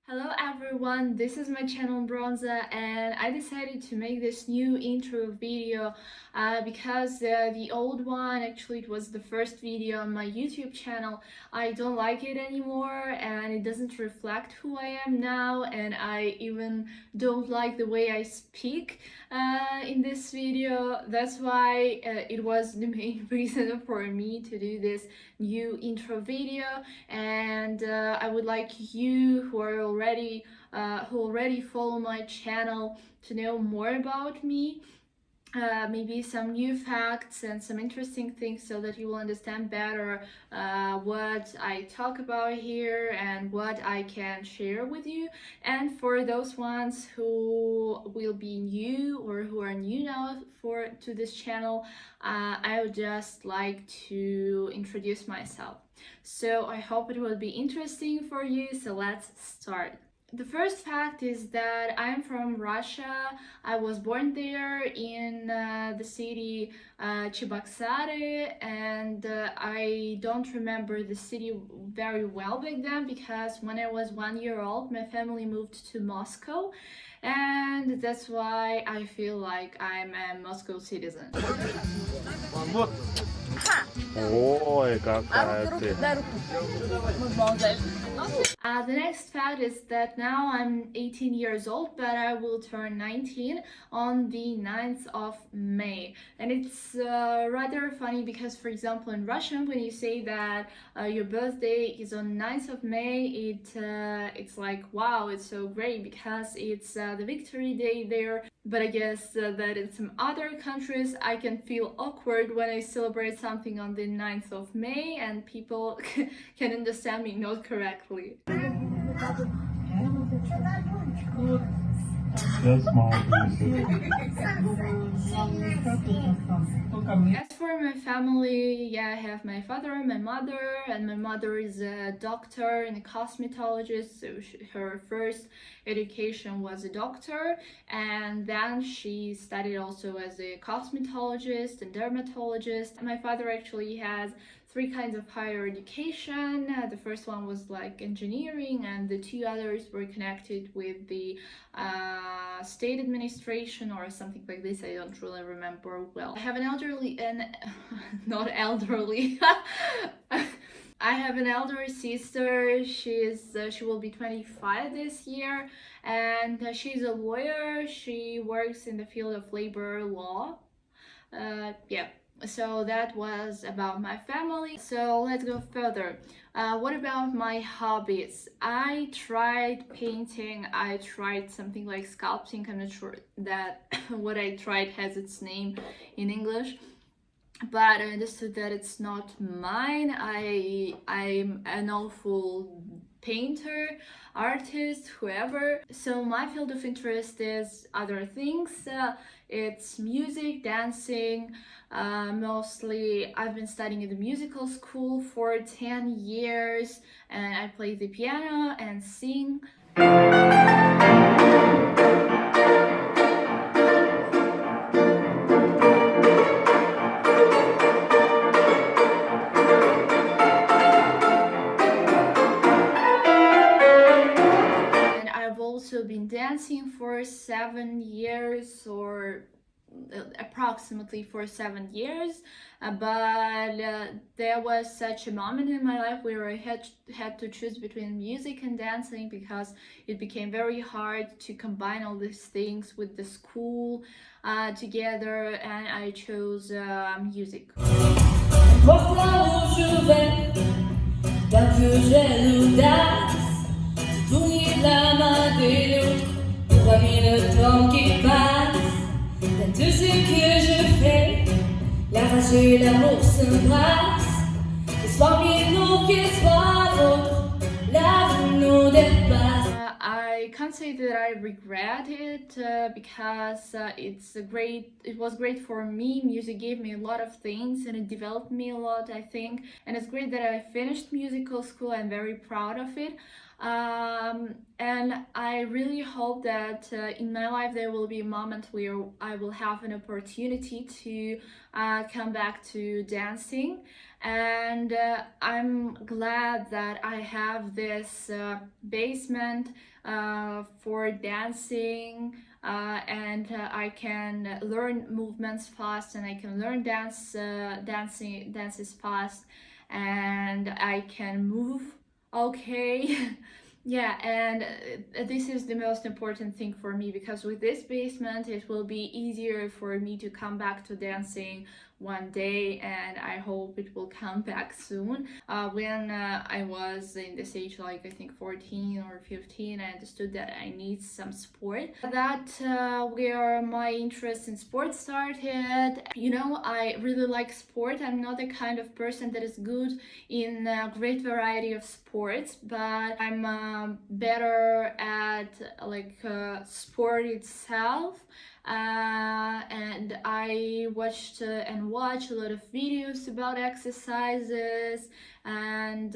Hello everyone, this is my channel Bronza and I decided to make this new intro video because the old one, actually it was the first video on my YouTube channel, I don't like it anymore and it doesn't reflect who I am now, and I even don't like the way I speak in this video. That's why it was the main reason for me to do this new intro video, and I would like you who already follow my channel to know more about me, maybe some new facts and some interesting things, so that you will understand better what I talk about here and what I can share with you. And for those ones who will be new or who are new now to this channel, I would just like to introduce myself. So I hope it will be interesting for you, so let's start. The first fact is that I'm from Russia. I was born there in the city Cheboksary, and I don't remember the city very well back then because when I was 1 year old, my family moved to Moscow, and that's why I feel like I'm a Moscow citizen. Вот. Ой, какая ты. The next fact is that now I'm 18 years old, but I will turn 19 on the 9th of May. And it's rather funny because, for example, in Russian, when you say that your birthday is on 9th of May, it's like, wow, it's so great because it's the victory day there. But I guess that in some other countries I can feel awkward when I celebrate something on the 9th of May and people can understand me not correctly. As for my family, yeah, I have my father, my mother, and my mother is a doctor and a cosmetologist, so her first education was a doctor, and then she studied also as a cosmetologist and dermatologist. My father actually has three kinds of higher education. The first one was like engineering, and the two others were connected with the state administration or something like this. I don't really remember well. I have an elderly and not elderly. I have an elder sister. She will be 25 this year, and she's a lawyer. She works in the field of labor law. Yeah. So that was about my family. So let's go further. What about my hobbies? I tried painting, I tried something like sculpting. I'm not sure that what I tried has its name in English, but I understood that it's not mine. I'm an awful painter, artist, whoever. So my field of interest is other things. It's music, dancing. Mostly I've been studying at the musical school for 10 years, and I play the piano and sing. Also been dancing for 7 years, or approximately for 7 years, but there was such a moment in my life where I had to choose between music and dancing, because it became very hard to combine all these things with the school together, and I chose music. La main de l'autre, pour le temps qui passe. Dans tout ce que je fais, la rage et l'amour s'embrassent. Que soit nous, que soit l'autre, l'avenir nous dépasse. I can't say that I regret it because it was great for me. Music gave me a lot of things and it developed me a lot, I think. And it's great that I finished musical school. I'm very proud of it. And I really hope that in my life there will be a moment where I will have an opportunity to come back to dancing. And I'm glad that I have this basement for dancing, and I can learn movements fast, and I can learn dances fast, and I can move okay. Yeah, and this is the most important thing for me, because with this basement it will be easier for me to come back to dancing one day, and I hope it will come back soon. When I was in this age, like I think 14 or 15, I understood that I need some sport. That where my interest in sports started. You know, I really like sport. I'm not the kind of person that is good in a great variety of sports, but I'm better at sport itself. And I watched and watch a lot of videos about exercises, and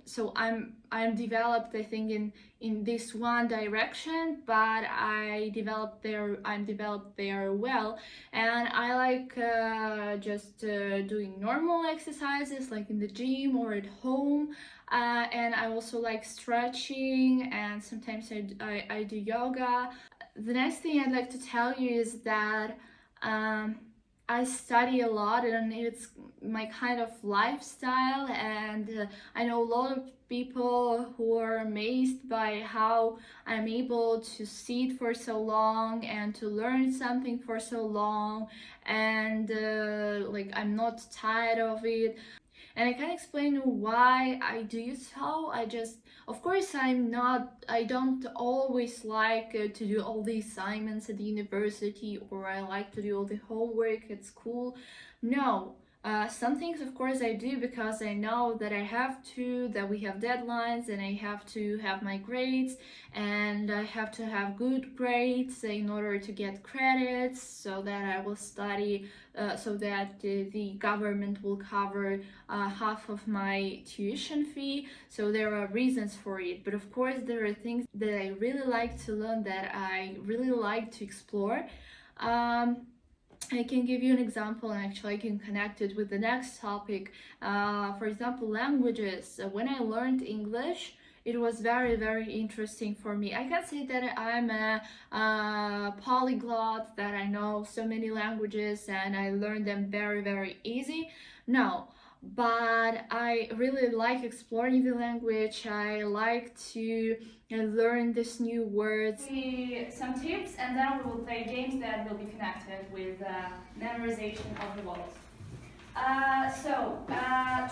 so I'm developed, I think, in this one direction, but I'm developed there well, and I like just doing normal exercises like in the gym or at home. And I also like stretching, and sometimes I do yoga. The next thing I'd like to tell you is that um, I study a lot, and it's my kind of lifestyle. And I know a lot of people who are amazed by how I'm able to sit for so long and to learn something for so long, and I'm not tired of it. And I can explain why I do so. Of course, I don't always like to do all the assignments at the university, or I like to do all the homework at school. No. Some things, of course, I do because I know that that we have deadlines, and I have to have my grades, and I have to have good grades in order to get credits, so that I will study, so that the government will cover half of my tuition fee. So there are reasons for it. But of course, there are things that I really like to learn, that I really like to explore. Um, I can give you an example, and actually I can connect it with the next topic. For example, languages. When I learned English, it was very, very interesting for me. I can say that I'm a polyglot, that I know so many languages and I learn them very, very easy. No, but I really like exploring the language. I like to learn these new words. Some tips, and then we will play games that will be connected with memorization of the vowels.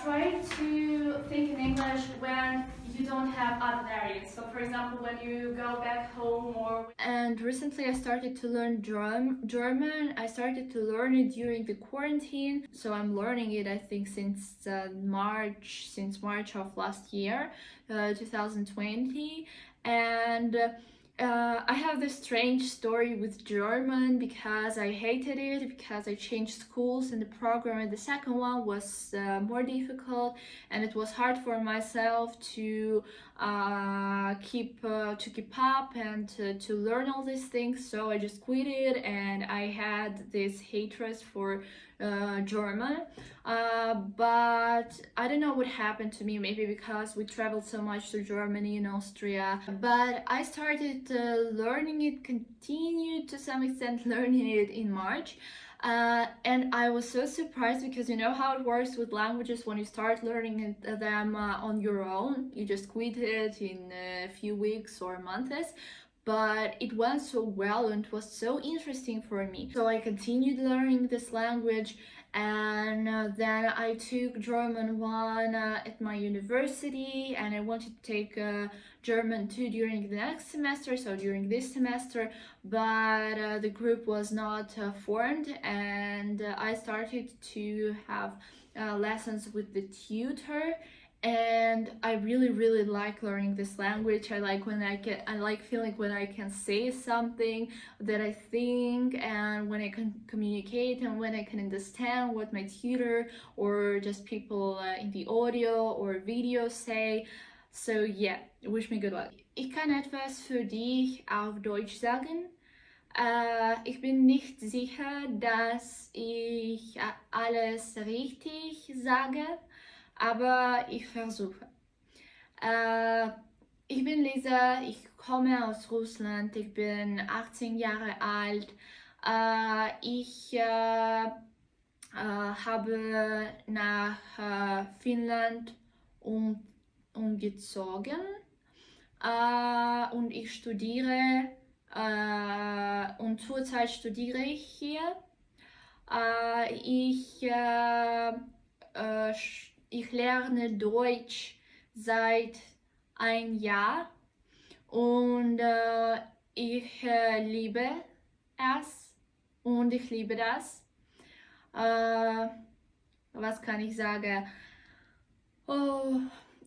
Try to think in English when you don't have other variants. So, for example, when you go back home or. And recently I started to learn German. I started to learn it during the quarantine. So I'm learning it, I think, since March of last year, 2020. And I have this strange story with German, because I hated it, because I changed schools in the program, and the second one was more difficult, and it was hard for myself to keep up and to learn all these things. So I just quit it, and I had this hatred for German. But I don't know what happened to me, maybe because we traveled so much to Germany and Austria. But I started learning it, continued to some extent learning it in March. And I was so surprised, because you know how it works with languages. When you start learning them on your own, you just quit it in a few weeks or months. But it went so well, and it was so interesting for me. So I continued learning this language, and then I took German 1 at my university, and I wanted to take German 2 during the next semester, so during this semester, but the group was not formed, and I started to have lessons with the tutor. And I really, really like learning this language. I like feeling when I can say something that I think, and when I can communicate, and when I can understand what my tutor or just people in the audio or video say. So yeah, wish me good luck. Ich kann etwas für dich auf Deutsch sagen. Ich bin nicht sicher, dass ich alles richtig sage, aber ich versuche. Äh, Ich bin Lisa, ich komme aus Russland, ich bin 18 Jahre alt. Ich habe nach Finnland umgezogen und ich studiere und zurzeit studiere ich hier. Ich lerne Deutsch seit ein Jahr und ich liebe es und ich liebe das. Was kann ich sagen? Oh,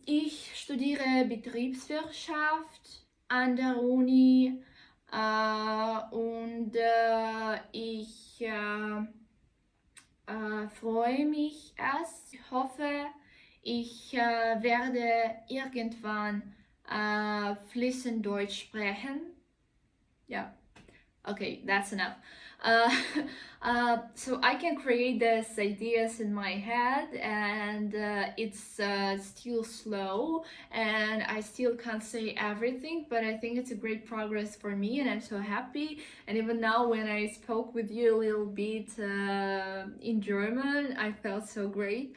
ich studiere Betriebswirtschaft an der Uni und ich freue mich erst. Ich hoffe, ich werde irgendwann fließend Deutsch sprechen. Ja. Okay, that's enough. Uh, so I can create these ideas in my head, and it's still slow, and I still can't say everything, but I think it's a great progress for me, and I'm so happy. And even now, when I spoke with you a little bit in German, I felt so great.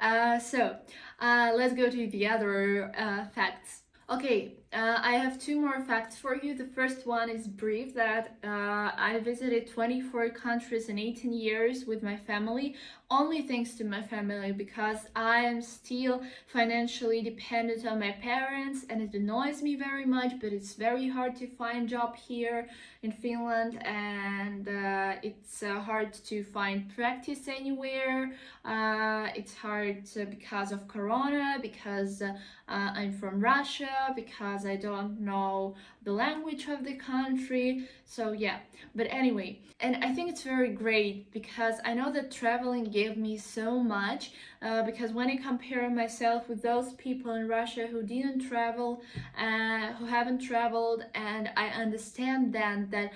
So let's go to the other facts. Okay, I have two more facts for you. The first one is brief that I visited 24 countries in 18 years with my family, only thanks to my family because I am still financially dependent on my parents and it annoys me very much, but it's very hard to find job here in Finland and it's hard to find practice anywhere. It's hard because of Corona, because I'm from Russia, because I don't know the language of the country. So yeah, but anyway, and I think it's very great because I know that traveling gave me so much because when I compare myself with those people in Russia who didn't travel, who haven't traveled, and I understand then that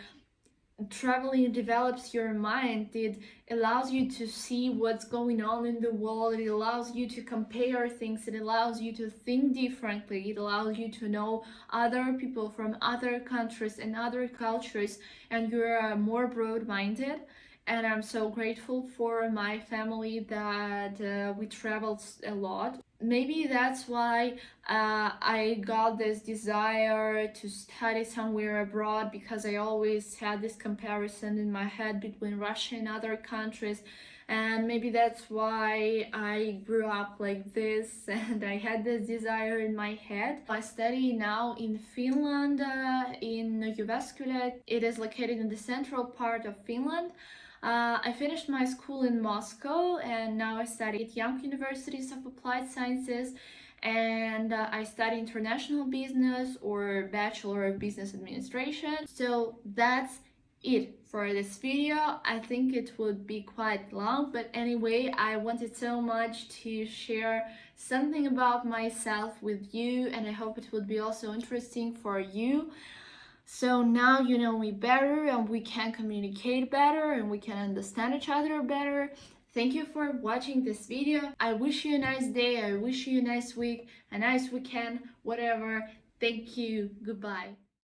traveling develops your mind. It allows you to see what's going on in the world. It allows you to compare things. It allows you to think differently. It allows you to know other people from other countries and other cultures, and you're more broad-minded. And I'm so grateful for my family that we traveled a lot. Maybe that's why I got this desire to study somewhere abroad, because I always had this comparison in my head between Russia and other countries, and maybe that's why I grew up like this and I had this desire in my head. I study now in Finland, in Jyväskylä. It is located in the central part of Finland. I finished my school in Moscow and now I study at Young Universities of Applied Sciences, and I study international business or Bachelor of Business Administration. So that's it for this video. I think it would be quite long, but anyway, I wanted so much to share something about myself with you, and I hope it would be also interesting for you. So now you know me better and we can communicate better and we can understand each other better. Thank you for watching this video. I wish you a nice day, I wish you a nice week, a nice weekend, whatever. Thank you. Goodbye.